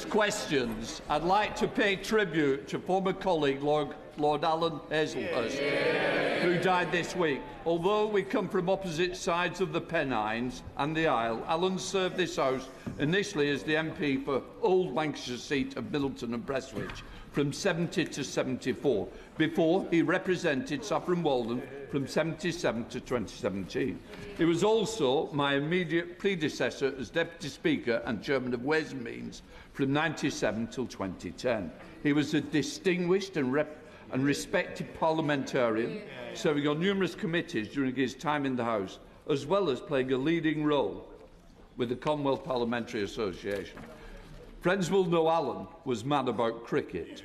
Minister's questions, I'd like to pay tribute to former colleague Lord Alan Hazelhurst, who died this week. Although we come from opposite sides of the Pennines and the Isle, Alan served this House initially as the MP for Old Lancashire seat of Middleton and Prestwich from 70 to 74. Before, he represented Saffron Walden from 77 to 2017. He was also my immediate predecessor as Deputy Speaker and Chairman of Ways and Means from 97 till 2010. He was a distinguished and respected parliamentarian, serving on numerous committees during his time in the House, as well as playing a leading role with the Commonwealth Parliamentary Association. Friends will know Alan was mad about cricket.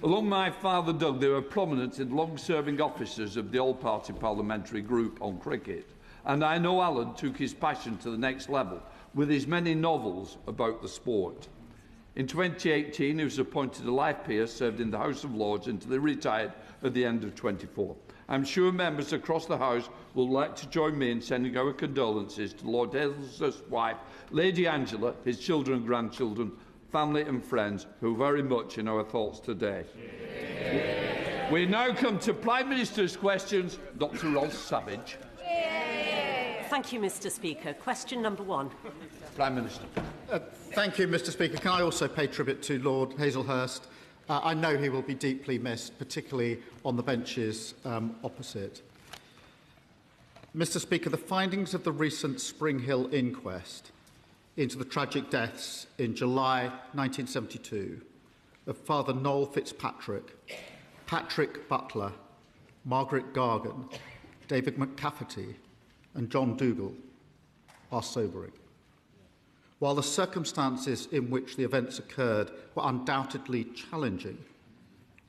Along my father Doug, they were prominent and long-serving officers of the All-Party Parliamentary Group on cricket. And I know Alan took his passion to the next level with his many novels about the sport. In 2018, he was appointed a life peer, served in the House of Lords until he retired at the end of 24. I'm sure members across the House will like to join me in sending our condolences to Lord Hazelhurst's wife, Lady Angela, his children and grandchildren, family and friends, who are very much in our thoughts today. We now come to Prime Minister's questions. Dr Ross Savage. Thank you, Mr Speaker. Question number 1. Prime Minister. Thank you, Mr Speaker. Can I also pay tribute to Lord Hazelhurst? I know he will be deeply missed, particularly on the benches opposite. Mr Speaker, the findings of the recent Spring Hill inquest into the tragic deaths in July 1972 of Father Noel Fitzpatrick, Patrick Butler, Margaret Gargan, David McCafferty and John Dougal are sobering. While the circumstances in which the events occurred were undoubtedly challenging,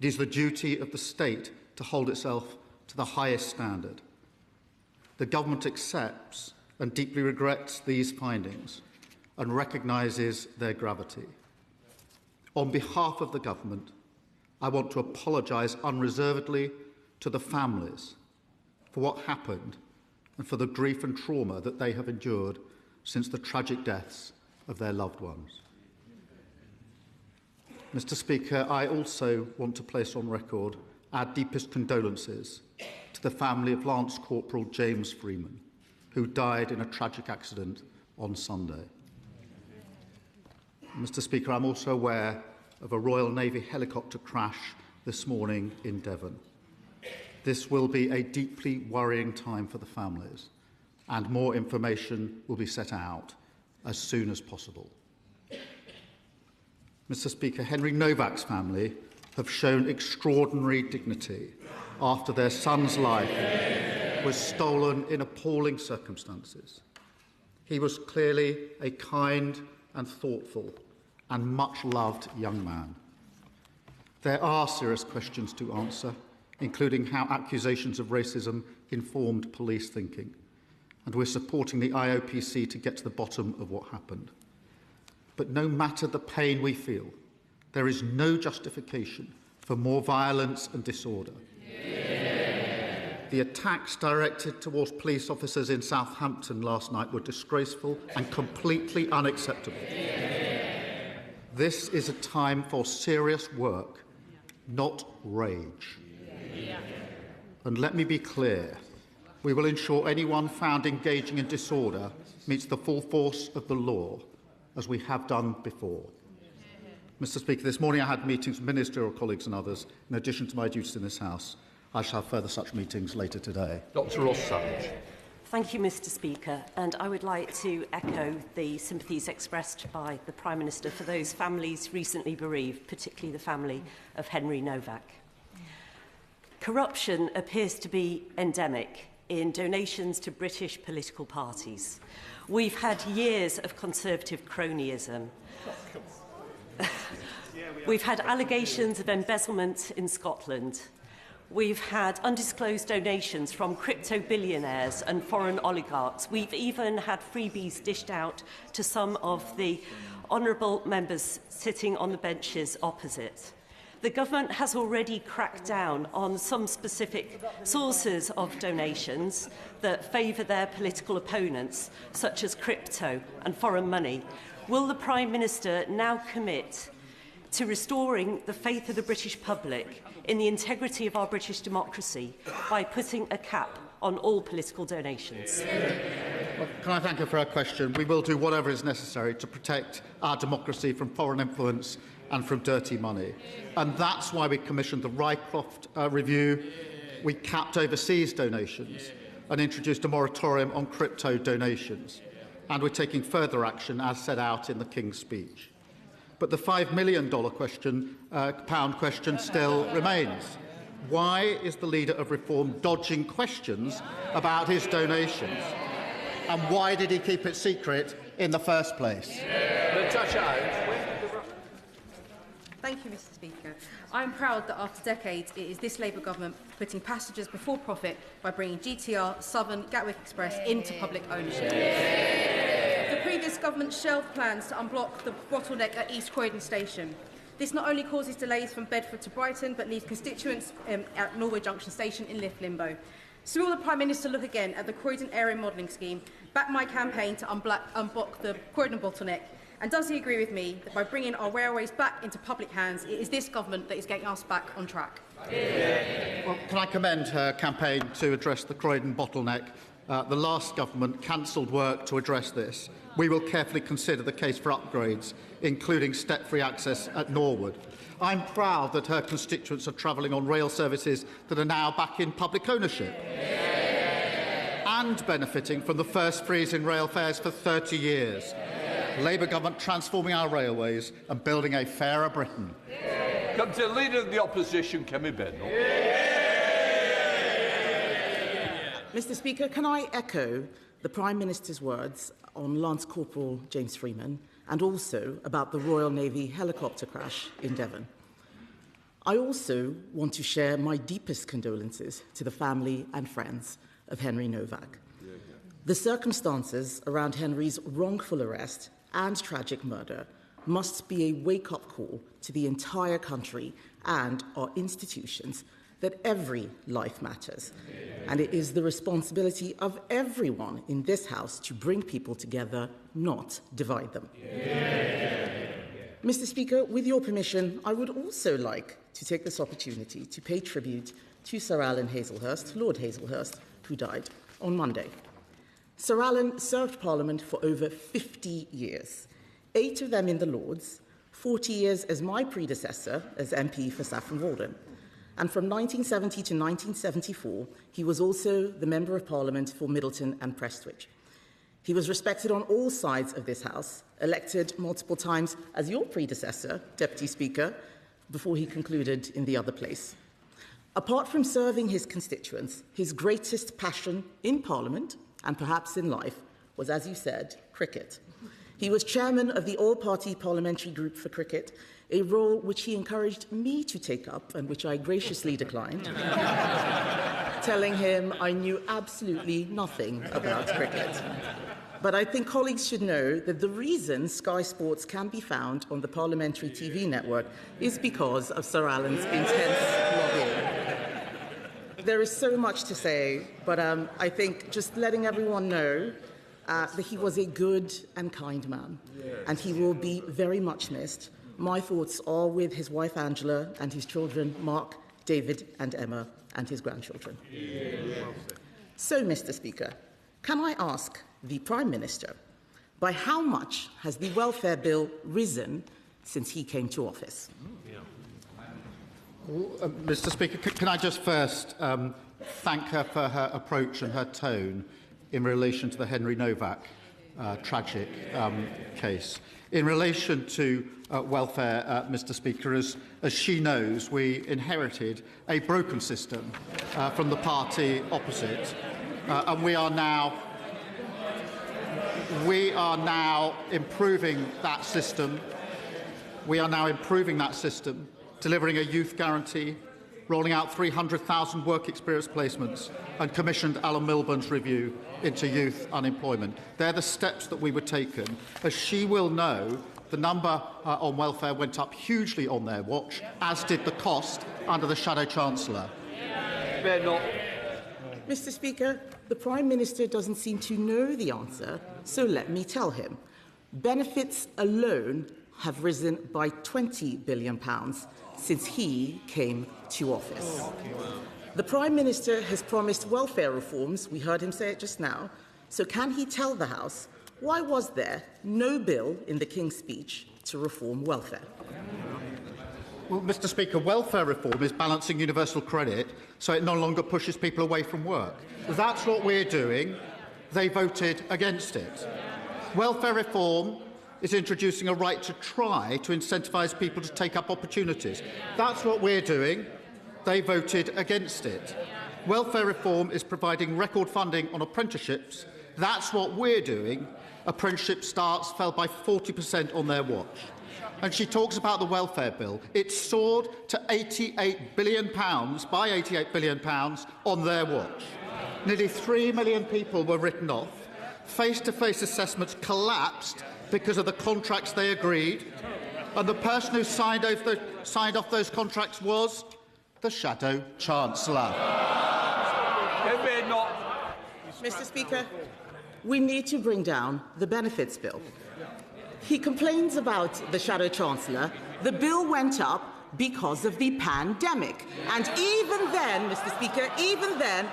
it is the duty of the state to hold itself to the highest standard. The government accepts and deeply regrets these findings and recognises their gravity. On behalf of the government, I want to apologise unreservedly to the families for what happened and for the grief and trauma that they have endured since the tragic deaths of their loved ones. Mr Speaker, I also want to place on record our deepest condolences to the family of Lance Corporal James Freeman, who died in a tragic accident on Sunday. Mr Speaker, I'm also aware of a Royal Navy helicopter crash this morning in Devon. This will be a deeply worrying time for the families, and more information will be set out as soon as possible. Mr Speaker, Henry Novak's family have shown extraordinary dignity after their son's life was stolen in appalling circumstances. He was clearly a kind and thoughtful and much-loved young man. There are serious questions to answer, including how accusations of racism informed police thinking, and we're supporting the IOPC to get to the bottom of what happened. But no matter the pain we feel, there is no justification for more violence and disorder. The attacks directed towards police officers in Southampton last night were disgraceful and completely unacceptable. This is a time for serious work, not rage. And let me be clear, we will ensure anyone found engaging in disorder meets the full force of the law, as we have done before. Mr Speaker, this morning I had meetings with ministerial colleagues and others, in addition to my duties in this House. I shall have further such meetings later today. Dr Ross Savage. Thank you, Mr Speaker, and I would like to echo the sympathies expressed by the Prime Minister for those families recently bereaved, particularly the family of Henry Novak. Corruption appears to be endemic in donations to British political parties. We've had years of Conservative cronyism. We've had allegations of embezzlement in Scotland. We've had undisclosed donations from crypto billionaires and foreign oligarchs. We've even had freebies dished out to some of the honourable members sitting on the benches opposite. The government has already cracked down on some specific sources of donations that favour their political opponents, such as crypto and foreign money. Will the Prime Minister now commit to restoring the faith of the British public in the integrity of our British democracy by putting a cap on all political donations? Well, can I thank her for her question? We will do whatever is necessary to protect our democracy from foreign influence and from dirty money. And that's why we commissioned the Rycroft review. We capped overseas donations and introduced a moratorium on crypto donations. And we're taking further action as set out in the King's speech. But the £5 million pound question still remains. Why is the Leader of Reform dodging questions about his donations? And why did he keep it secret in the first place? Thank you, Mr. Speaker. I am proud that after decades it is this Labour government putting passengers before profit by bringing GTR, Southern, Gatwick Express into public ownership. The previous government shelved plans to unblock the bottleneck at East Croydon Station. This not only causes delays from Bedford to Brighton, but leaves constituents at Norway Junction Station in lift limbo. So will the Prime Minister look again at the Croydon Area Modelling Scheme, back my campaign to unblock the Croydon bottleneck, and does he agree with me that by bringing our railways back into public hands, it is this government that is getting us back on track? Well, can I commend her campaign to address the Croydon bottleneck? The last government cancelled work to address this. We will carefully consider the case for upgrades, including step-free access at Norwood. I'm proud that her constituents are travelling on rail services that are now back in public ownership and benefiting from the first freeze in rail fares for 30 years. Labour government transforming our railways and building a fairer Britain. Come to the Leader of the Opposition, Kemi Bennell. Mr. Speaker, can I echo the Prime Minister's words on Lance Corporal James Freeman and also about the Royal Navy helicopter crash in Devon? I also want to share my deepest condolences to the family and friends of Henry Novak. The circumstances around Henry's wrongful arrest and tragic murder must be a wake-up call to the entire country and our institutions that every life matters. And it is the responsibility of everyone in this House to bring people together, not divide them. Mr. Speaker, with your permission, I would also like to take this opportunity to pay tribute to Sir Alan Hazelhurst, Lord Hazelhurst, who died on Monday. Sir Alan served Parliament for over 50 years, 8 of them in the Lords, 40 years as my predecessor as MP for Saffron Walden. And from 1970 to 1974, he was also the Member of Parliament for Middleton and Prestwich. He was respected on all sides of this House, elected multiple times as your predecessor, Deputy Speaker, before he concluded in the other place. Apart from serving his constituents, his greatest passion in Parliament, and perhaps in life, was, as you said, cricket. He was chairman of the all-party parliamentary group for cricket, a role which he encouraged me to take up and which I graciously declined, telling him I knew absolutely nothing about cricket. But I think colleagues should know that the reason Sky Sports can be found on the parliamentary TV network is because of Sir Alan's intense lobbying. There is so much to say, but I think just letting everyone know that he was a good and kind man, and he will be very much missed. My thoughts are with his wife Angela and his children Mark, David and Emma, and his grandchildren. So, Mr. Speaker, can I ask the Prime Minister, by how much has the welfare bill risen since he came to office? Mr. Speaker, can I just first thank her for her approach and her tone in relation to the Henry Novak tragic case. In relation to welfare, Mr. Speaker, as she knows, we inherited a broken system from the party opposite, and we are now improving that system. Delivering a youth guarantee, rolling out 300,000 work experience placements, and commissioned Alan Milburn's review into youth unemployment. They're the steps that we were taken. As she will know, the number on welfare went up hugely on their watch, as did the cost under the Shadow Chancellor. Mr. Speaker, the Prime Minister doesn't seem to know the answer, so let me tell him. benefits alone have risen by £20 billion since he came to office. The Prime Minister has promised welfare reforms. We heard him say it just now. So can he tell the House why was there no bill in the King's speech to reform welfare? Well, Mr. Speaker, welfare reform is balancing universal credit so it no longer pushes people away from work. That's what we're doing. They voted against it. Welfare reform is introducing a right to try to incentivise people to take up opportunities. That's what we're doing. They voted against it. Welfare reform is providing record funding on apprenticeships. That's what we're doing. Apprenticeship starts fell by 40% on their watch. And she talks about the welfare bill. It soared to £88 billion, by £88 billion on their watch. Nearly 3 million people were written off. Face-to-face assessments collapsed because of the contracts they agreed. And the person who signed off those contracts was the Shadow Chancellor. Mr. Speaker, we need to bring down the benefits bill. He complains about the Shadow Chancellor. The bill went up because of the pandemic. And even then, Mr. Speaker, even then,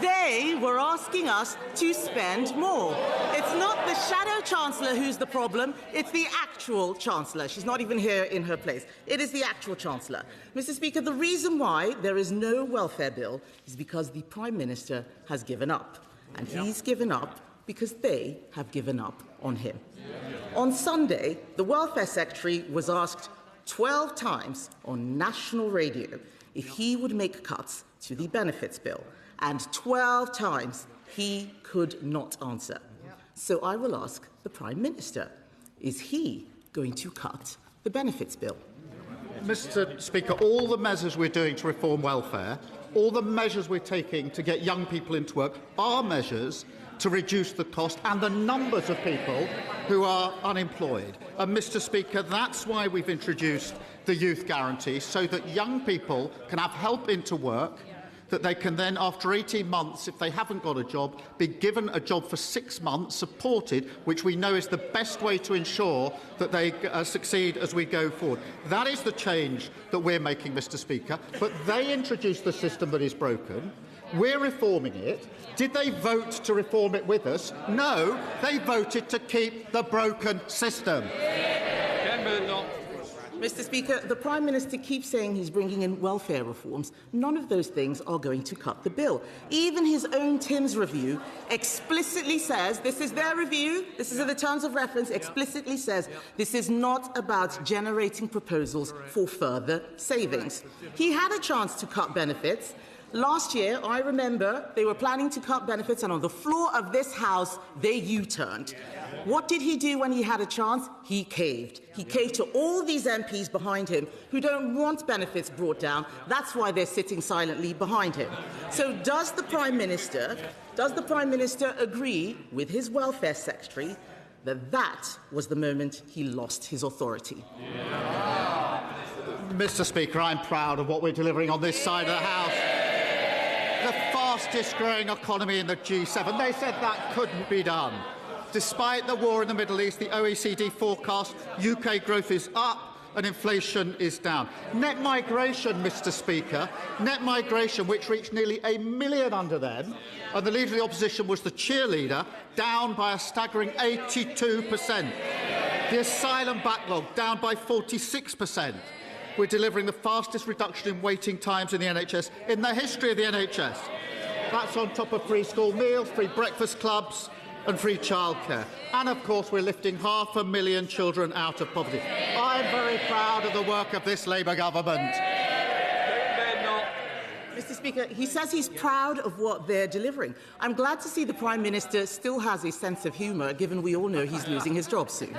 they were asking us to spend more. It's not the Shadow Chancellor who's the problem, it's the actual Chancellor. She's not even here in her place. It is the actual Chancellor. Mr. Speaker, the reason why there is no welfare bill is because the Prime Minister has given up. And he's given up because they have given up on him. On Sunday, the Welfare Secretary was asked 12 times on national radio if he would make cuts to the benefits bill, and 12 times he could not answer. So I will ask the Prime Minister, is he going to cut the benefits bill? Mr. Speaker, all the measures we're doing to reform welfare, all the measures we're taking to get young people into work are measures to reduce the cost and the numbers of people who are unemployed. And, Mr. Speaker, that's why we've introduced the Youth Guarantee, so that young people can have help into work, that they can then, after 18 months, if they haven't got a job, be given a job for 6 months, supported, which we know is the best way to ensure that they succeed as we go forward. That is the change that we're making, Mr. Speaker. But they introduced the system that is broken. We're reforming it. Did they vote to reform it with us? No, they voted to keep the broken system. Mr. Speaker, the Prime Minister keeps saying he's bringing in welfare reforms. None of those things are going to cut the bill. Even his own Tim's review explicitly says, this is their review, this is in the terms of reference, explicitly says this is not about generating proposals for further savings. He had a chance to cut benefits. Last year, I remember, they were planning to cut benefits, and on the floor of this House, they U-turned. What did he do when he had a chance? He caved. He caved to all these MPs behind him who don't want benefits brought down. That's why they're sitting silently behind him. So does the Prime Minister agree with his Welfare Secretary that that was the moment he lost his authority? Mr. Speaker, I'm proud of what we're delivering on this side of the House. The fastest growing economy in the G7. They said that couldn't be done. Despite the war in the Middle East, the OECD forecast UK growth is up and inflation is down. Net migration, Mr. Speaker, net migration, which reached nearly 1 million under them, and the Leader of the Opposition was the cheerleader, down by a staggering 82%. The asylum backlog down by 46%. We're delivering the fastest reduction in waiting times in the NHS in the history of the NHS. That's on top of free school meals, free breakfast clubs and free childcare. And, of course, we're lifting 500,000 children out of poverty. I'm very proud of the work of this Labour government. Mr. Speaker, he says he's proud of what they're delivering. I'm glad to see the Prime Minister still has a sense of humour, given we all know he's losing his job soon.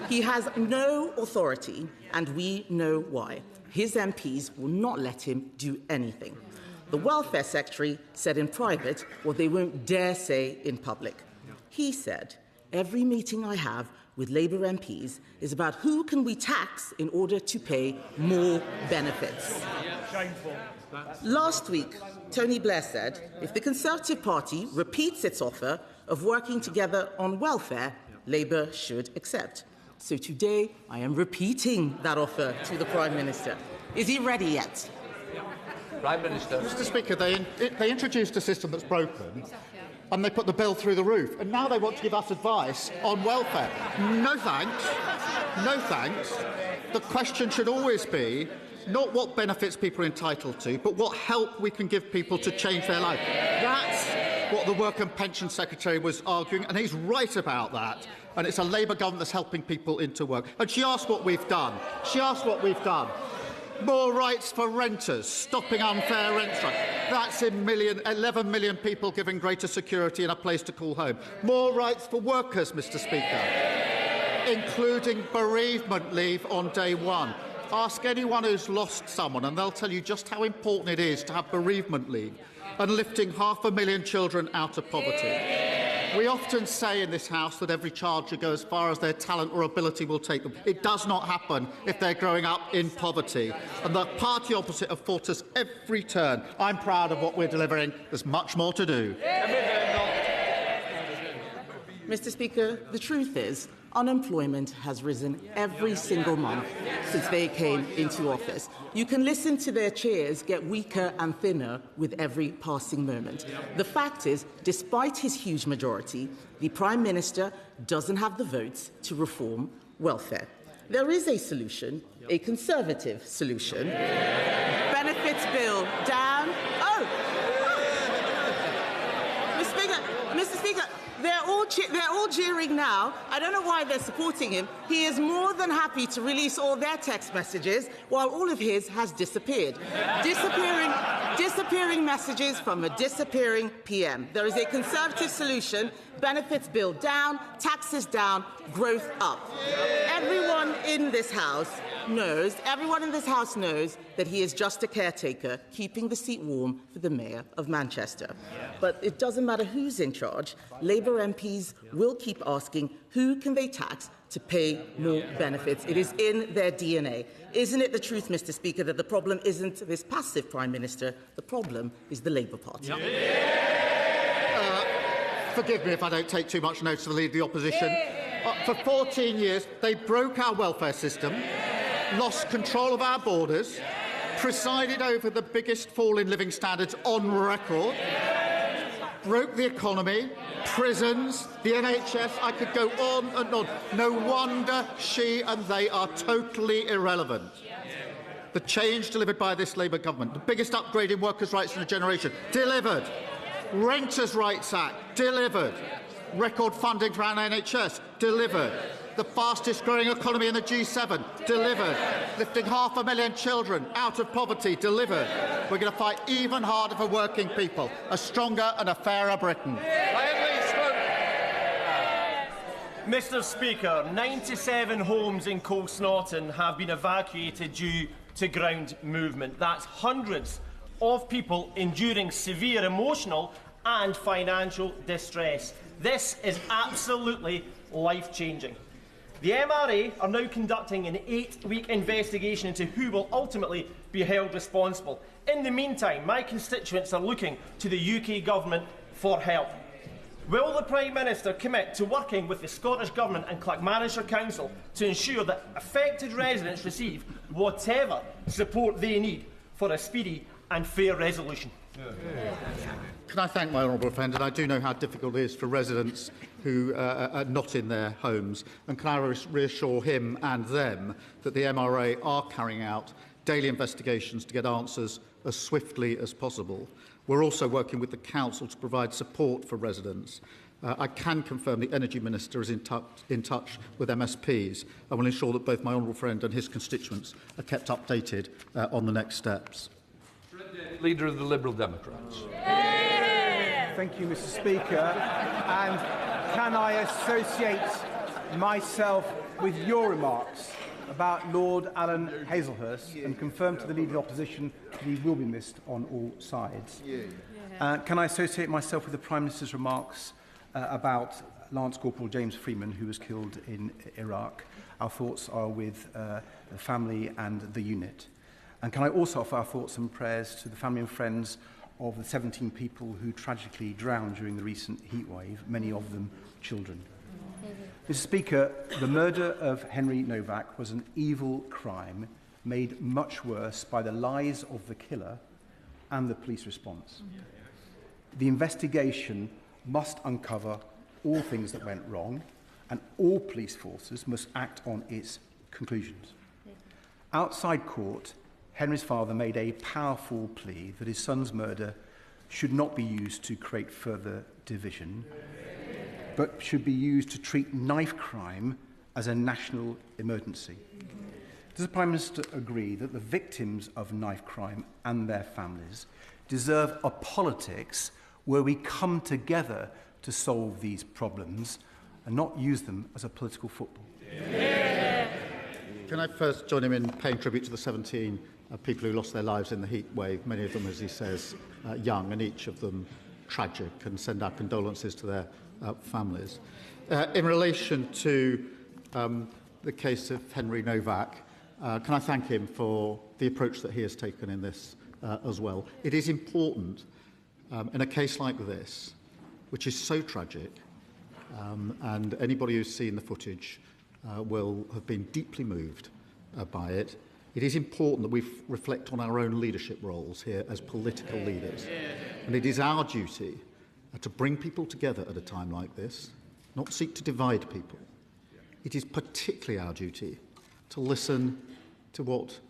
He has no authority, and we know why. His MPs will not let him do anything. The Welfare Secretary said in private what they won't dare say in public. He said, every meeting I have with Labour MPs is about who can we tax in order to pay more benefits. Shameful. Last week, Tony Blair said if the Conservative Party repeats its offer of working together on welfare, Labour should accept. So today, I am repeating that offer to the Prime Minister. Is he ready yet? Prime Minister. Mr. Speaker, they introduced a system that's broken, and they put the bill through the roof, and now they want to give us advice on welfare. No thanks. No thanks. The question should always be not what benefits people are entitled to, but what help we can give people to change their life. That's what the Work and Pension Secretary was arguing, and he's right about that. And it's a Labour government that's helping people into work. And she asked what we've done. She asked what we've done. More rights for renters, stopping unfair rent strikes. That's 11 million people given greater security and a place to call home. More rights for workers, Mr. Speaker, including bereavement leave on day one. Ask anyone who's lost someone and they'll tell you just how important it is to have bereavement leave, and lifting 500,000 children out of poverty. We often say in this House that every child should go as far as their talent or ability will take them. It does not happen if they're growing up in poverty. And the party opposite have fought us every turn. I'm proud of what we're delivering. There's much more to do. Mr. Speaker, the truth is, unemployment has risen every single month since they came into office. You can listen to their chairs get weaker and thinner with every passing moment. The fact is, despite his huge majority, the Prime Minister doesn't have the votes to reform welfare. There is a solution, a Conservative solution. Benefits bill down. Oh! Mr. Speaker, they're all jeering now. I don't know why they're supporting him. He is more than happy to release all their text messages while all of his has disappeared. Disappearing messages from a disappearing PM. There is a Conservative solution. Benefits bill down, taxes down, growth up. Everyone in this House knows that he is just a caretaker, keeping the seat warm for the Mayor of Manchester. But it doesn't matter who's in charge. Labour MPs will keep asking who can they tax to pay more benefits. It is in their DNA. Isn't it the truth, Mr. Speaker, that the problem isn't this passive Prime Minister? The problem is the Labour Party. Forgive me if I don't take too much notice of the Leader of the Opposition. For 14 years, they broke our welfare system, lost control of our borders, presided over the biggest fall in living standards on record, broke the economy, prisons, the NHS. I could go on and on. No wonder she and they are totally irrelevant. The change delivered by this Labour government, the biggest upgrade in workers' rights in a generation, delivered. Renters' Rights Act, delivered. Record funding for our NHS, delivered. The fastest growing economy in the G7, delivered. Lifting 500,000 children out of poverty, delivered. We're going to fight even harder for working people. A stronger and a fairer Britain. Mr. Speaker, 97 homes in Colsnorton have been evacuated due to ground movement. That's hundreds of people enduring severe emotional and financial distress. This is absolutely life-changing. The MRA are now conducting an 8-week investigation into who will ultimately be held responsible. In the meantime, my constituents are looking to the UK Government for help. Will the Prime Minister commit to working with the Scottish Government and Clackmannanshire Council to ensure that affected residents receive whatever support they need for a speedy and fair resolution? Can I thank my honourable friend? And I do know how difficult it is for residents who are not in their homes. And can I reassure him and them that the MRA are carrying out daily investigations to get answers as swiftly as possible. We're also working with the Council to provide support for residents. I can confirm the Energy Minister is in touch with MSPs and will ensure that both my honourable friend and his constituents are kept updated on the next steps. Leader of the Liberal Democrats. Thank you, Mr. Speaker. And can I associate myself with your remarks about Lord Alan Hazelhurst and confirm to the Leader of the Opposition that he will be missed on all sides? Can I associate myself with the Prime Minister's remarks about Lance Corporal James Freeman, who was killed in Iraq? Our thoughts are with the family and the unit. And can I also offer our thoughts and prayers to the family and friends of the 17 people who tragically drowned during the recent heatwave, many of them children? Mr. Speaker, the murder of Henry Novak was an evil crime made much worse by the lies of the killer and the police response. The investigation must uncover all things that went wrong, and all police forces must act on its conclusions. Outside court, Henry's father made a powerful plea that his son's murder should not be used to create further division, but should be used to treat knife crime as a national emergency. Does the Prime Minister agree that the victims of knife crime and their families deserve a politics where we come together to solve these problems and not use them as a political football? Can I first join him in paying tribute to the 17 people who lost their lives in the heat wave, many of them, as he says, young, and each of them tragic, and send our condolences to their families. In relation to the case of Henry Novak, can I thank him for the approach that he has taken in this as well. It is important in a case like this, which is so tragic, and anybody who's seen the footage will have been deeply moved by it. It is important that we reflect on our own leadership roles here as political leaders. And it is our duty to bring people together at a time like this, not seek to divide people. It is particularly our duty to listen to what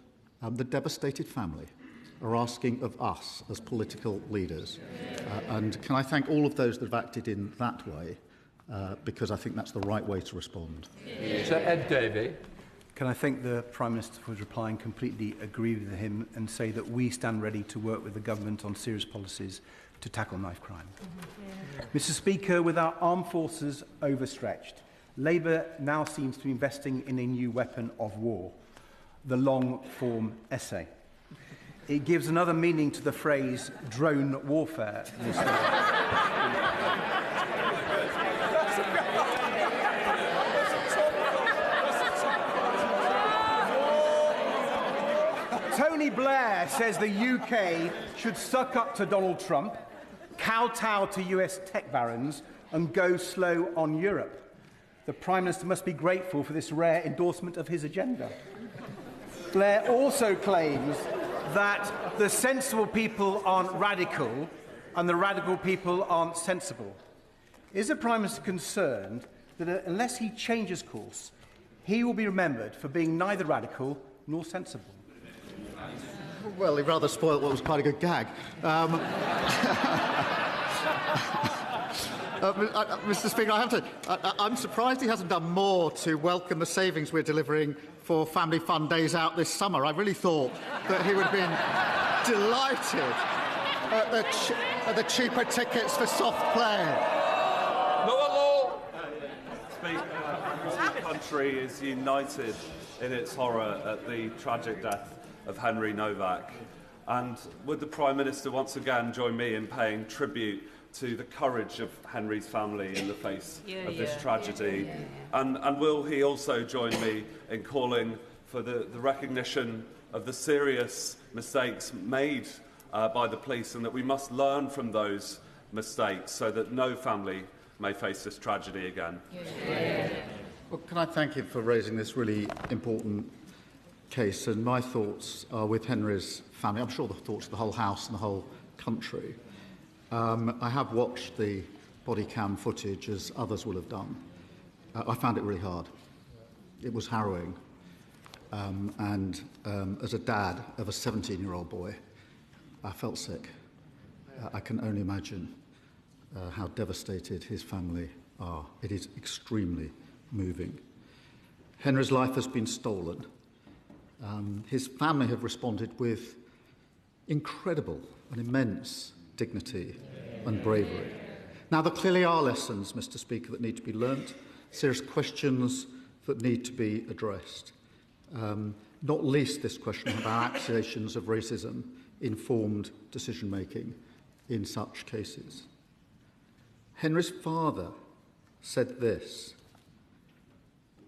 the devastated family are asking of us as political leaders. And can I thank all of those that have acted in that way, because I think that's the right way to respond. Sir Ed Davey. Can I thank the Prime Minister for his reply and completely agree with him and say that we stand ready to work with the government on serious policies to tackle knife crime. Mr. Speaker, with our armed forces overstretched, Labour now seems to be investing in a new weapon of war, the long-form essay. It gives another meaning to the phrase drone warfare. Tony Blair says the UK should suck up to Donald Trump, kowtow to US tech barons, and go slow on Europe. The Prime Minister must be grateful for this rare endorsement of his agenda. Blair also claims that the sensible people aren't radical and the radical people aren't sensible. Is the Prime Minister concerned that unless he changes course, he will be remembered for being neither radical nor sensible? Well, he rather spoilt what was quite a good gag. Mr. Speaker, I have to. I'm surprised he hasn't done more to welcome the savings we're delivering for Family Fun Days Out this summer. I really thought that he would have been delighted at the cheaper tickets for soft play. Speaker, the country is united in its horror at the tragic death of Henry Novak. And would the Prime Minister once again join me in paying tribute to the courage of Henry's family in the face of this tragedy? And will he also join me in calling for the recognition of the serious mistakes made by the police, and that we must learn from those mistakes so that no family may face this tragedy again? Well, can I thank him for raising this really important case? And my thoughts are with Henry's family. I'm sure the thoughts of the whole House and the whole country. I have watched the body cam footage, as others will have done. I found it really hard. It was harrowing. And as a dad of a 17-year-old boy, I felt sick. I can only imagine how devastated his family are. It is extremely moving. Henry's life has been stolen. His family have responded with incredible and immense dignity and bravery. Now, there clearly are lessons, Mr. Speaker, that need to be learnt, serious questions that need to be addressed, not least this question of our accusations of racism informed decision-making in such cases. Henry's father said this: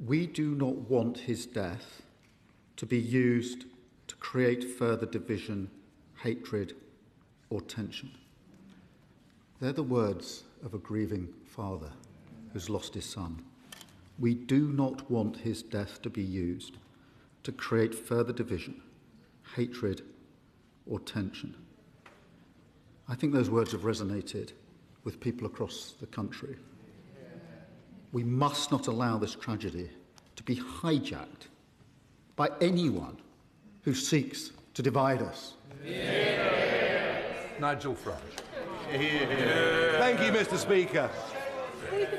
"We do not want his death to be used to create further division, hatred, or tension." They're the words of a grieving father who's lost his son. We do not want his death to be used to create further division, hatred, or tension. I think those words have resonated with people across the country. We must not allow this tragedy to be hijacked by anyone who seeks to divide us. Nigel Farage. Thank you, Mr. Speaker.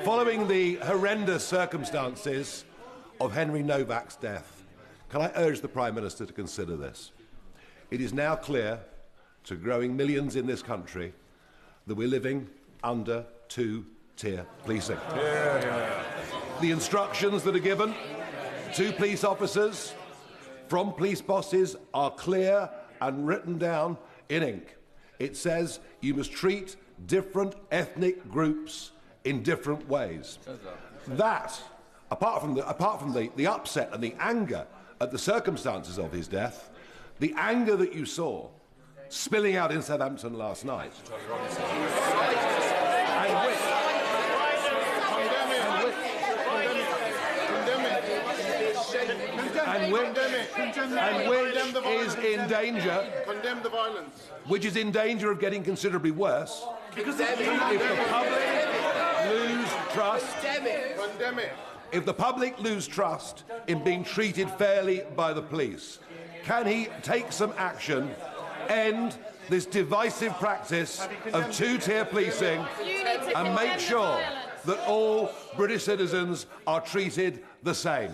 Following the horrendous circumstances of Henry Novak's death, can I urge the Prime Minister to consider this? It is now clear to growing millions in this country that we're living under two-tier policing. The instructions that are given to police officers from police bosses are clear and written down in ink. It says you must treat different ethnic groups in different ways. That, apart from the upset and the anger at the circumstances of his death, the anger that you saw spilling out in Southampton last night, and which is in danger, condemn the violence, which is in danger of getting considerably worse if the public lose trust. condemn it. If the public lose trust in being treated fairly by the police, can he take some action, end this divisive practice of two-tier policing, and make sure that all British citizens are treated the same?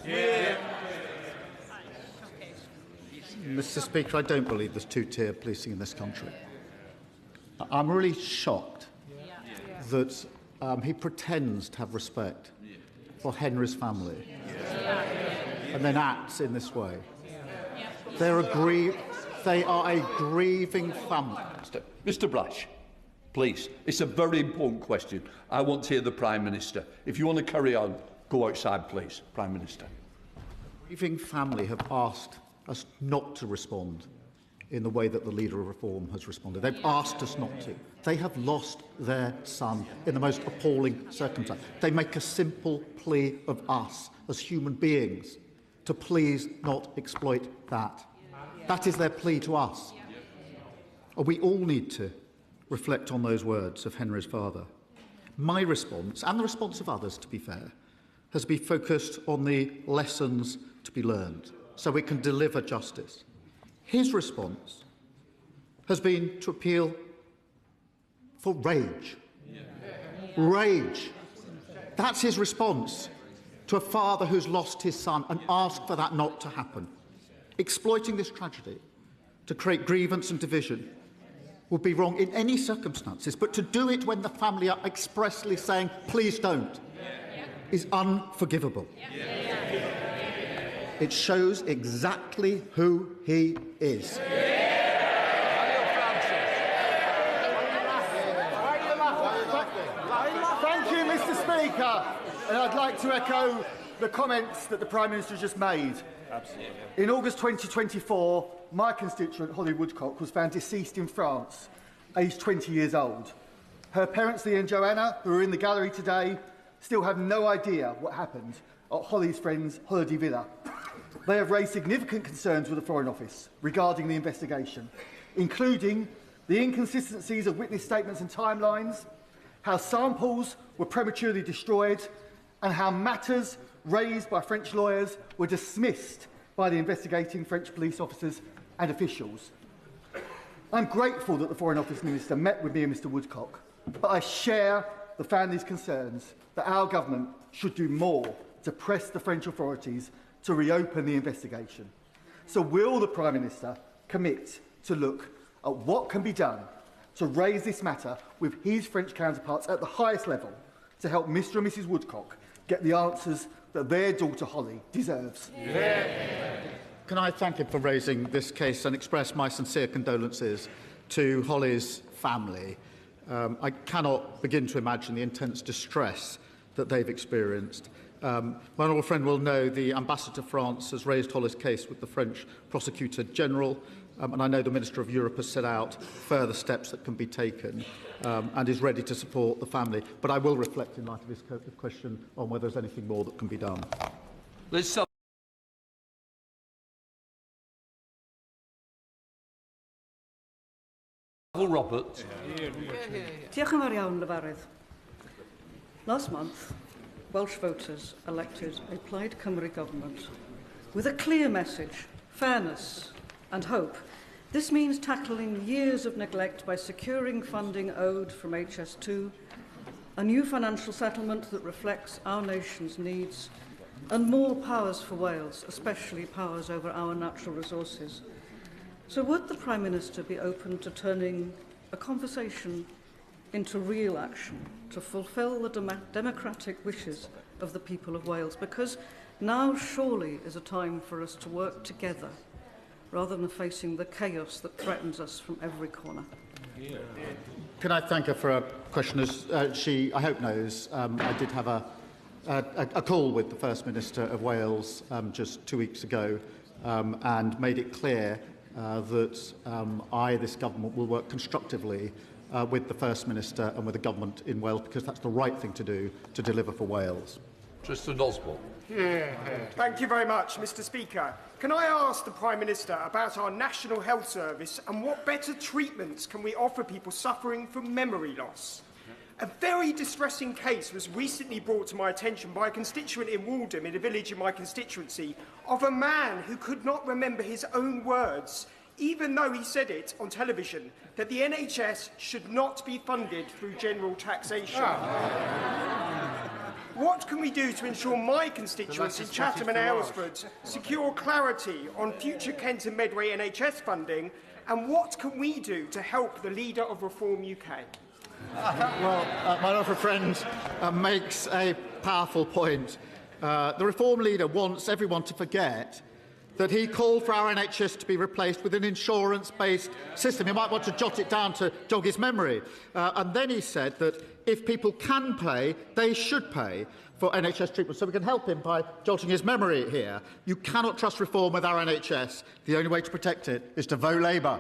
Mr. Speaker, I don't believe there's two-tier policing in this country. I'm really shocked that he pretends to have respect for Henry's family and then acts in this way. They are a grieving family. Mr. Blash, please. It's a very important question. I want to hear the Prime Minister. If you want to carry on, go outside, please, Prime Minister. Grieving family have asked us not to respond in the way that the Leader of Reform has responded. They've asked us not to. They have lost their son in the most appalling circumstance. They make a simple plea of us as human beings to please not exploit that. That is their plea to us. We all need to reflect on those words of Henry's father. My response, and the response of others, to be fair, has been focused on the lessons to be learned so we can deliver justice. His response has been to appeal for rage. Rage. That's his response to a father who's lost his son, and ask for that not to happen. Exploiting this tragedy to create grievance and division would be wrong in any circumstances, but to do it when the family are expressly saying, please don't, is unforgivable. It shows exactly who he is. Thank you, Mr. Speaker. And I'd like to echo the comments that the Prime Minister just made. Absolutely. In August 2024, my constituent, Holly Woodcock, was found deceased in France, aged 20 years old. Her parents, Lee and Joanna, who are in the gallery today, still have no idea what happened at Holly's friend's holiday villa. They have raised significant concerns with the Foreign Office regarding the investigation, including the inconsistencies of witness statements and timelines, how samples were prematurely destroyed, and how matters raised by French lawyers were dismissed by the investigating French police officers and officials. I'm grateful that the Foreign Office Minister met with me and Mr Woodcock, but I share the family's concerns that our government should do more to press the French authorities to reopen the investigation. So will the Prime Minister commit to look at what can be done to raise this matter with his French counterparts at the highest level to help Mr and Mrs Woodcock get the answers that their daughter Holly deserves? Can I thank him for raising this case and express my sincere condolences to Holly's family. I cannot begin to imagine the intense distress that they've experienced. My honourable friend will know the Ambassador to France has raised Holly's case with the French Prosecutor General. and I know the Minister of Europe has set out further steps that can be taken and is ready to support the family. But I will reflect in light of this question on whether there's anything more that can be done. Roberts. Diolch yn fawr iawn, Lefarydd. Last month, Welsh voters elected a Plaid Cymru government with a clear message, fairness and hope. This means tackling years of neglect by securing funding owed from HS2, a new financial settlement that reflects our nation's needs, and more powers for Wales, especially powers over our natural resources. So would the Prime Minister be open to turning a conversation into real action to fulfil the democratic wishes of the people of Wales? Because now surely is a time for us to work together rather than facing the chaos that threatens us from every corner. Can I thank her for a question? As she, I hope, knows, I did have a call with the First Minister of Wales just 2 weeks ago and made it clear that this government, will work constructively with the First Minister and with the government in Wales, because that's the right thing to do to deliver for Wales. Tristan Osborne. Thank you very much, Mr. Speaker. Can I ask the Prime Minister about our National Health Service and what better treatments can we offer people suffering from memory loss? A very distressing case was recently brought to my attention by a constituent in Waltham, in a village in my constituency, of a man who could not remember his own words, even though he said it on television, that the NHS should not be funded through general taxation. What can we do to ensure my constituents in Chatham and Aylesford secure clarity on future Kent and Medway NHS funding, and what can we do to help the leader of Reform UK? Well, my honourable friend makes a powerful point. The Reform leader wants everyone to forget that he called for our NHS to be replaced with an insurance-based system. He might want to jot it down to jog his memory. And then he said that if people can pay, they should pay for NHS treatment. So we can help him by jotting his memory here. You cannot trust reform with our NHS. The only way to protect it is to vote Labour.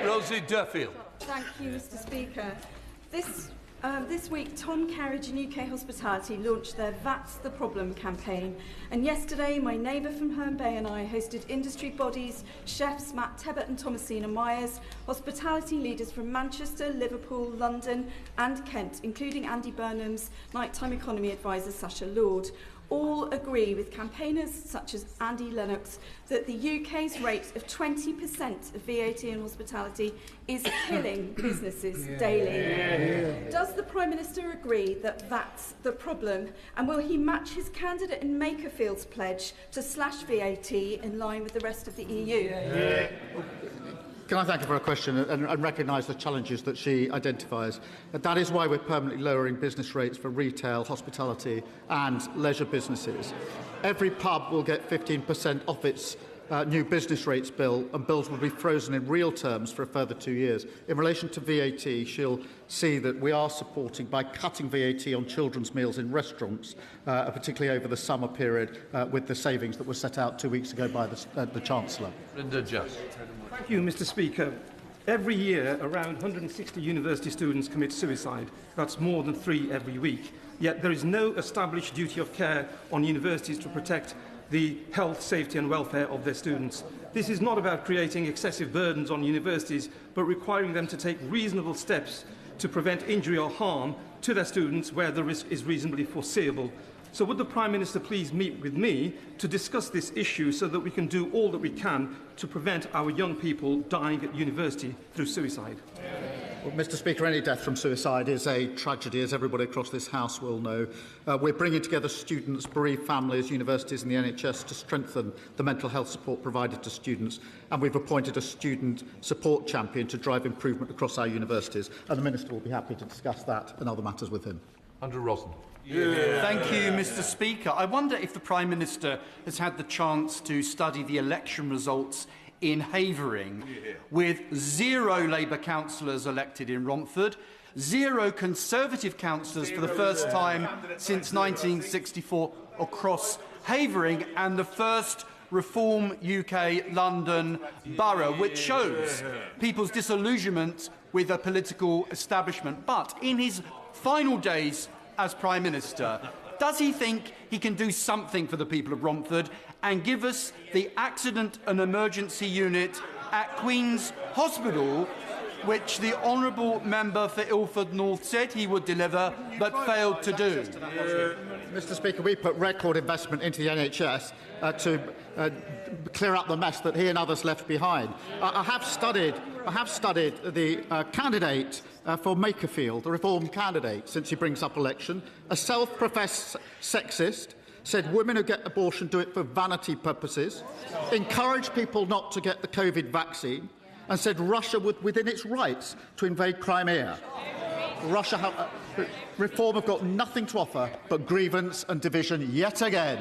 Rosie Duffield. Thank you, Mr. Speaker. This week, Tom Carriage and UK Hospitality launched their That's the Problem campaign. And yesterday, my neighbour from Herne Bay and I hosted industry bodies, chefs Matt Tebbett and Thomasina Myers, hospitality leaders from Manchester, Liverpool, London and Kent, including Andy Burnham's nighttime economy advisor, Sacha Lord. All agree with campaigners such as Andy Lennox that the UK's rate of 20% of VAT in hospitality is killing businesses daily. Does the Prime Minister agree that that's the problem? And will he match his candidate in Makerfield's pledge to slash VAT in line with the rest of the EU? Can I thank her for her question and recognise the challenges that she identifies? That is why we're permanently lowering business rates for retail, hospitality and leisure businesses. Every pub will get 15% off its new business rates bill, and bills will be frozen in real terms for a further 2 years. In relation to VAT, she'll see that we are supporting, by cutting VAT on children's meals in restaurants, particularly over the summer period, with the savings that were set out 2 weeks ago by the Chancellor. Thank you, Mr. Speaker. Every year, around 160 university students commit suicide. That's more than 3 every week. Yet there is no established duty of care on universities to protect the health, safety and welfare of their students. This is not about creating excessive burdens on universities, but requiring them to take reasonable steps to prevent injury or harm to their students where the risk is reasonably foreseeable. So would the Prime Minister please meet with me to discuss this issue so that we can do all that we can to prevent our young people dying at university through suicide? Well, Mr. Speaker, any death from suicide is a tragedy, as everybody across this House will know. We're bringing together students, bereaved families, universities and the NHS to strengthen the mental health support provided to students, and we've appointed a student support champion to drive improvement across our universities, and the Minister will be happy to discuss that and other matters with him. Andrew Rossen. Thank you, Mr. Speaker. I wonder if the Prime Minister has had the chance to study the election results in Havering, with 0 Labour councillors elected in Romford, 0 Conservative councillors for the first time since 1964 across Havering, and the first Reform UK London Borough, which shows people's disillusionment with the political establishment. But in his final days as Prime Minister, does he think he can do something for the people of Romford and give us the accident and emergency unit at Queen's Hospital, which the honourable member for Ilford North said he would deliver but failed to do? Mr. Speaker, we put record investment into the NHS to clear up the mess that he and others left behind. I have studied the candidate for Makerfield, the Reform candidate, since he brings up election, a self-professed sexist, said women who get abortion do it for vanity purposes, encouraged people not to get the COVID vaccine, and said Russia would within its rights to invade Crimea. Reform have got nothing to offer but grievance and division yet again.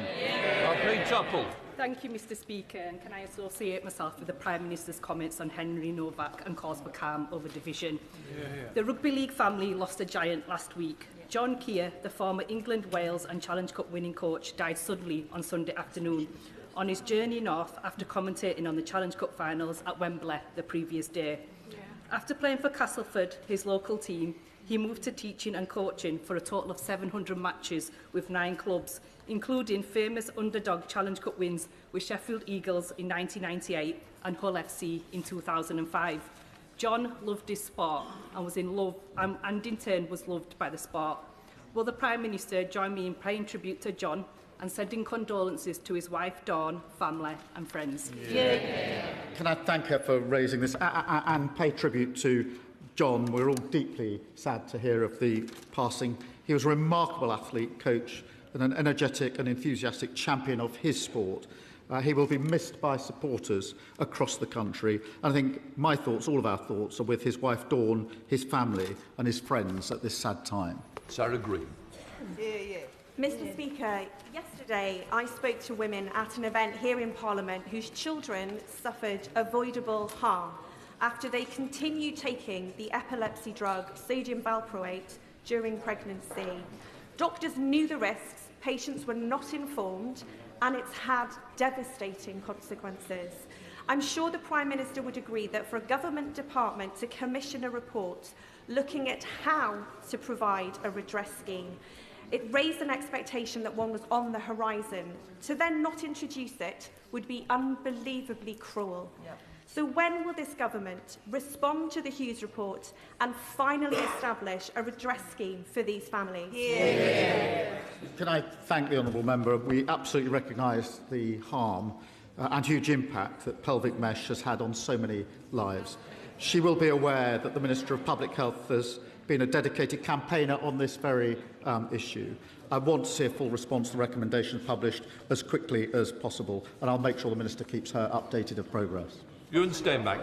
Thank you, Mr. Speaker. And can I associate myself with the Prime Minister's comments on Henry Novak and cause for calm over division? The Rugby League family lost a giant last week. John Kier, the former England, Wales and Challenge Cup winning coach, died suddenly on Sunday afternoon on his journey north after commentating on the Challenge Cup finals at Wembley the previous day. After playing for Castleford, his local team, he moved to teaching and coaching for a total of 700 matches with 9 clubs, including famous underdog Challenge Cup wins with Sheffield Eagles in 1998 and Hull FC in 2005. John loved his sport and was in love, and in turn was loved by the sport. Will the Prime Minister join me in paying tribute to John and sending condolences to his wife Dawn, family and friends? Can I thank her for raising this and pay tribute to John? We're all deeply sad to hear of the passing. He was a remarkable athlete, coach, and an energetic and enthusiastic champion of his sport. He will be missed by supporters across the country. And I think my thoughts, all of our thoughts, are with his wife Dawn, his family and his friends at this sad time. Sarah Green. Mr. Speaker, yesterday I spoke to women at an event here in Parliament whose children suffered avoidable harm after they continued taking the epilepsy drug sodium valproate during pregnancy. Doctors knew the risks, patients were not informed, and it's had devastating consequences. I'm sure the Prime Minister would agree that for a government department to commission a report looking at how to provide a redress scheme, it raised an expectation that one was on the horizon. To then not introduce it would be unbelievably cruel. So when will this government respond to the Hughes report and finally establish a redress scheme for these families? Can I thank the honourable member? We absolutely recognise the harm and huge impact that pelvic mesh has had on so many lives. She will be aware that the Minister of Public Health has been a dedicated campaigner on this very issue. I want to see a full response to the recommendations published as quickly as possible, and I'll make sure the Minister keeps her updated of progress. Ewan Steinback.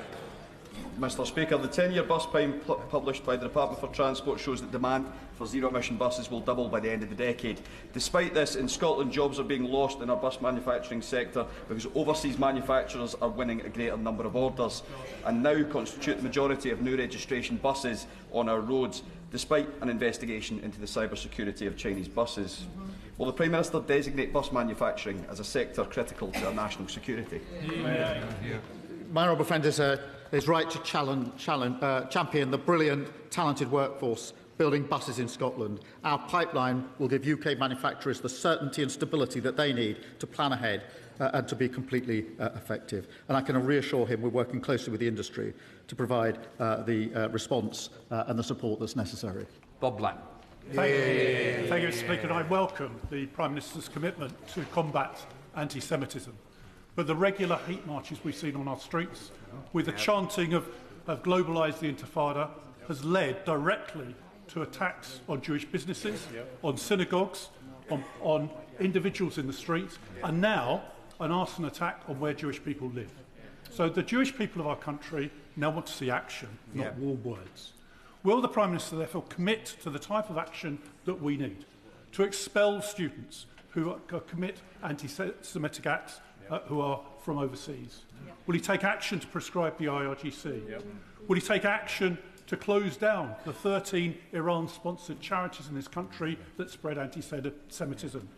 Mr. Speaker, the 10-year bus plan published by the Department for Transport shows that demand for zero-emission buses will double by the end of the decade. Despite this, in Scotland, jobs are being lost in our bus manufacturing sector because overseas manufacturers are winning a greater number of orders and now constitute the majority of new registration buses on our roads, despite an investigation into the cybersecurity of Chinese buses. Will the Prime Minister designate bus manufacturing as a sector critical to our national security? My honourable friend is right to champion the brilliant, talented workforce building buses in Scotland. Our pipeline will give UK manufacturers the certainty and stability that they need to plan ahead and to be completely effective. And I can reassure him we're working closely with the industry to provide the response and the support that's necessary. Bob Black. Thank you, Mr. Speaker. And I welcome the Prime Minister's commitment to combat anti-Semitism. But the regular hate marches we've seen on our streets, with the chanting of globalise the Intifada, has led directly to attacks on Jewish businesses, on synagogues, on individuals in the streets, and now an arson attack on where Jewish people live. So the Jewish people of our country now want to see action, not warm words. Will the Prime Minister therefore commit to the type of action that we need to expel students who commit anti-Semitic acts who are from overseas? Will he take action to prescribe the IRGC? Will he take action to close down the 13 Iran-sponsored charities in this country that spread anti-Semitism?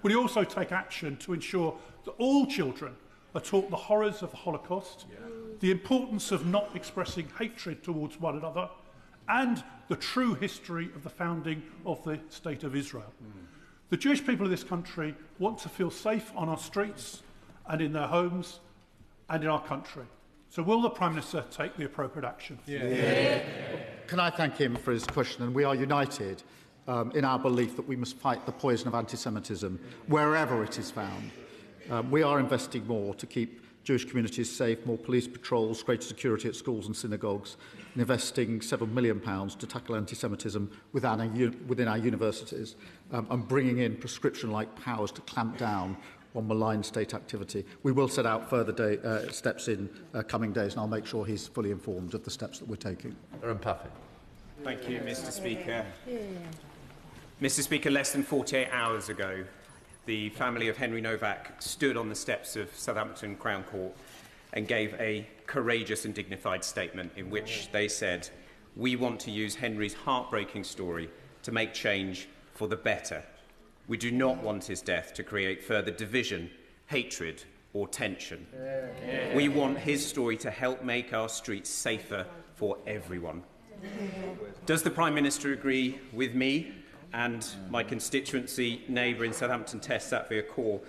Will he also take action to ensure that all children are taught the horrors of the Holocaust, the importance of not expressing hatred towards one another, and the true history of the founding of the State of Israel. The Jewish people of this country want to feel safe on our streets and in their homes and in our country. So will the Prime Minister take the appropriate action? Can I thank him for his question? And we are united in our belief that we must fight the poison of anti-Semitism wherever it is found. We are investing more to keep Jewish communities safe, more police patrols, greater security at schools and synagogues, and investing £7 million to tackle anti-Semitism within our universities, and bringing in prescription-like powers to clamp down on malign state activity. We will set out further steps in coming days, and I'll make sure he's fully informed of the steps that we're taking. Thank you, Mr. Speaker. Mr. Speaker, less than 48 hours ago, the family of Henry Novak stood on the steps of Southampton Crown Court and gave a courageous and dignified statement in which they said, "We want to use Henry's heartbreaking story to make change for the better. We do not want his death to create further division, hatred or tension. We want his story to help make our streets safer for everyone." Does the Prime Minister agree with me and my constituency neighbour in Southampton Test, Satvir Kaur,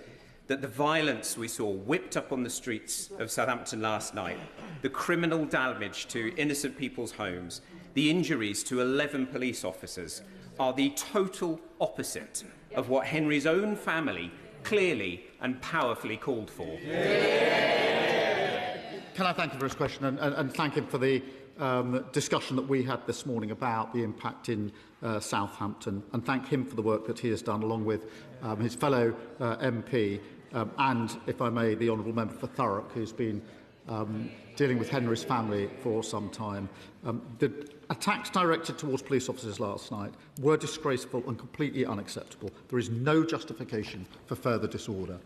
that the violence we saw whipped up on the streets of Southampton last night, the criminal damage to innocent people's homes, the injuries to 11 police officers, are the total opposite of what Henry's own family clearly and powerfully called for? Can I thank him for his question and thank him for the discussion that we had this morning about the impact in Southampton, and thank him for the work that he has done along with his fellow MP and, if I may, the Honourable Member for Thurrock, who's been dealing with Henry's family for some time. The attacks directed towards police officers last night were disgraceful and completely unacceptable. There is no justification for further disorder.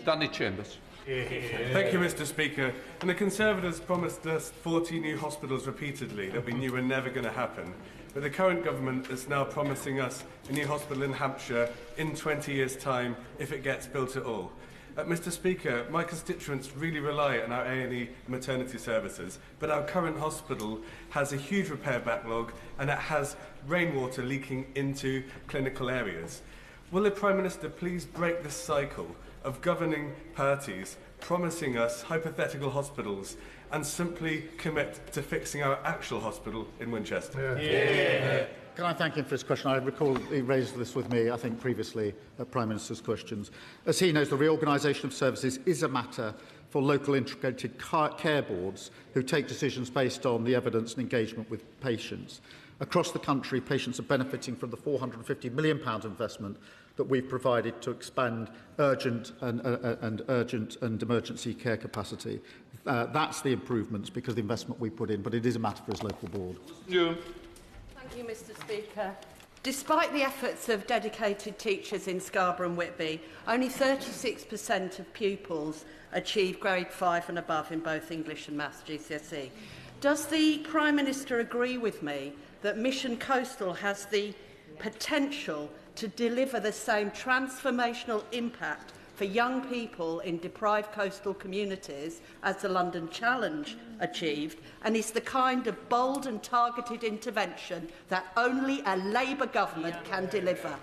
Danny Chambers. Thank you, Mr. Speaker. And the Conservatives promised us 40 new hospitals repeatedly that we knew were never going to happen. But the current government is now promising us a new hospital in Hampshire in 20 years' time if it gets built at all. Mr. Speaker, my constituents really rely on our A&E maternity services, but our current hospital has a huge repair backlog and it has rainwater leaking into clinical areas. Will the Prime Minister please break this cycle of governing parties promising us hypothetical hospitals and simply commit to fixing our actual hospital in Winchester? Can I thank him for his question? I recall he raised this with me, I think, previously at Prime Minister's questions. As he knows, the reorganisation of services is a matter for local integrated care boards who take decisions based on the evidence and engagement with patients. Across the country, patients are benefiting from the £450 million investment that we've provided to expand urgent and emergency care capacity. That's the improvements because of the investment we put in, but it is a matter for his local board. Thank you, Mr. Speaker. Despite the efforts of dedicated teachers in Scarborough and Whitby, only 36% of pupils achieve grade 5 and above in both English and Maths GCSE. Does the Prime Minister agree with me that Mission Coastal has the potential to deliver the same transformational impact for young people in deprived coastal communities as the London Challenge achieved, and is the kind of bold and targeted intervention that only a Labour government can deliver?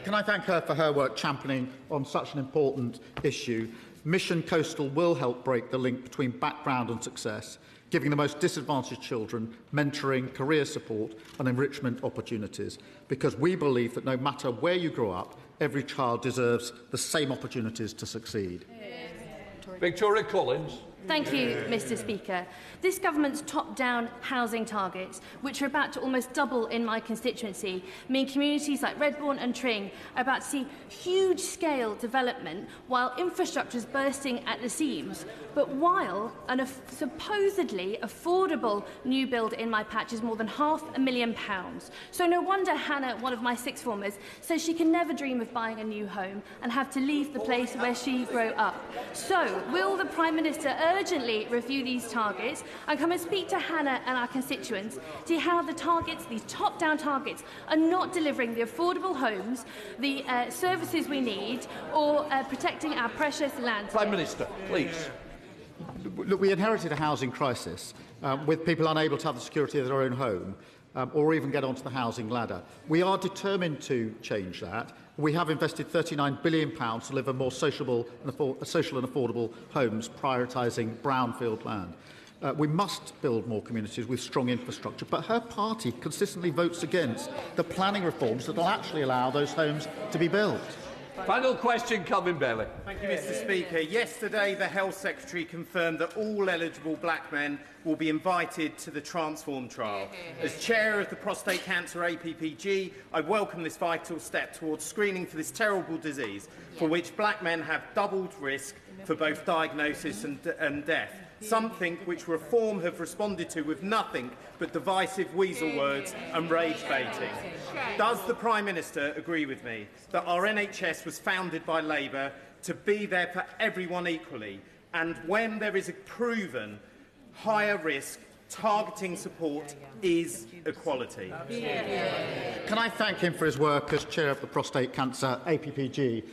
Can I thank her for her work championing on such an important issue? Mission Coastal will help break the link between background and success, giving the most disadvantaged children mentoring, career support and enrichment opportunities, because we believe that no matter where you grow up, every child deserves the same opportunities to succeed. Victoria Collins. Thank you, Mr. Speaker. This government's top-down housing targets, which are about to almost double in my constituency, mean communities like Redbourne and Tring are about to see huge-scale development while infrastructure is bursting at the seams. But while a supposedly affordable new build in my patch is more than £500,000. So no wonder Hannah, one of my sixth formers, says she can never dream of buying a new home and have to leave the place where she grew up. So will the Prime Minister urgently review these targets and come and speak to Hannah and our constituents, see how the targets, these top-down targets, are not delivering the affordable homes, the services we need, or protecting our precious land. Prime Minister, please. Look, we inherited a housing crisis with people unable to have the security of their own home or even get onto the housing ladder. We are determined to change that. We have invested £39 billion to deliver more social and affordable homes, prioritising brownfield land. We must build more communities with strong infrastructure, but her party consistently votes against the planning reforms that will actually allow those homes to be built. Final question, Calvin Bailey. Thank you, Mr. Speaker. Yesterday, the Health Secretary confirmed that all eligible black men will be invited to the Transform trial. As Chair of the Prostate Cancer APPG, I welcome this vital step towards screening for this terrible disease, for which black men have doubled risk for both diagnosis and death. Something which Reform have responded to with nothing but divisive weasel words and rage baiting. Does the Prime Minister agree with me that our NHS was founded by Labour to be there for everyone equally, and when there is a proven higher risk, targeting support is equality? Can I thank him for his work as Chair of the Prostate Cancer APPG?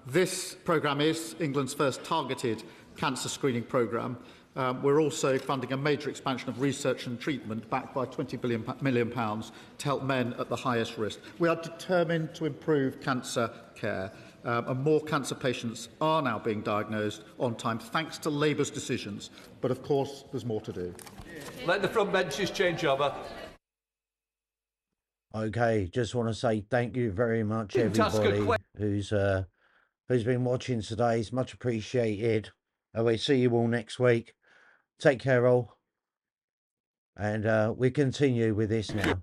This programme is England's first targeted cancer screening programme. We're also funding a major expansion of research and treatment backed by £20 million to help men at the highest risk. We are determined to improve cancer care, and more cancer patients are now being diagnosed on time thanks to Labour's decisions. But of course, there's more to do. Let the front benches change over. Okay, just want to say thank you very much, everybody who's been watching today. It's much appreciated. We see you all next week. Take care, all. And we continue with this now.